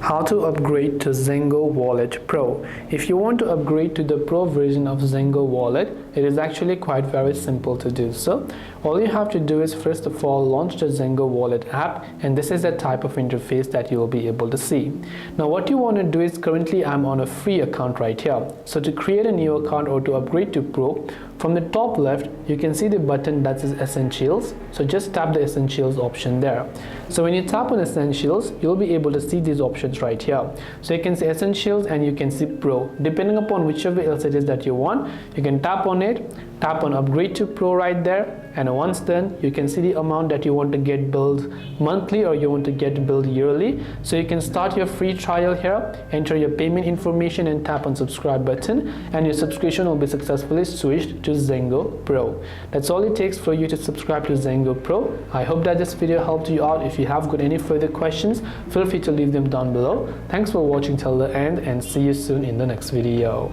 How to upgrade to Zengo Wallet Pro. If you want to upgrade to the Pro version of Zengo Wallet, it is actually quite very simple to do so. All you have to do is first of all launch the Zengo Wallet app, and this is the type of interface that you will be able to see. Now what you want to do is, currently I'm on a free account right here. So to create a new account or to upgrade to Pro, from the top left you can see the button that says Essentials. So just tap the Essentials option there. So when you tap on Essentials, you'll be able to see these options right here. So you can see Essentials and you can see Pro. Depending upon whichever else it is that you want, you can tap on it, tap on Upgrade to Pro right there, and once done you can see the amount that you want to get billed monthly or you want to get billed yearly. So you can start your free trial here, enter your payment information and tap on subscribe button, and your subscription will be successfully switched to Zengo Pro. That's all it takes for you to subscribe to Zengo Pro. I hope that this video helped you out. If you have got any further questions, feel free to leave them down below. Thanks for watching till the end, and see you soon in the next video.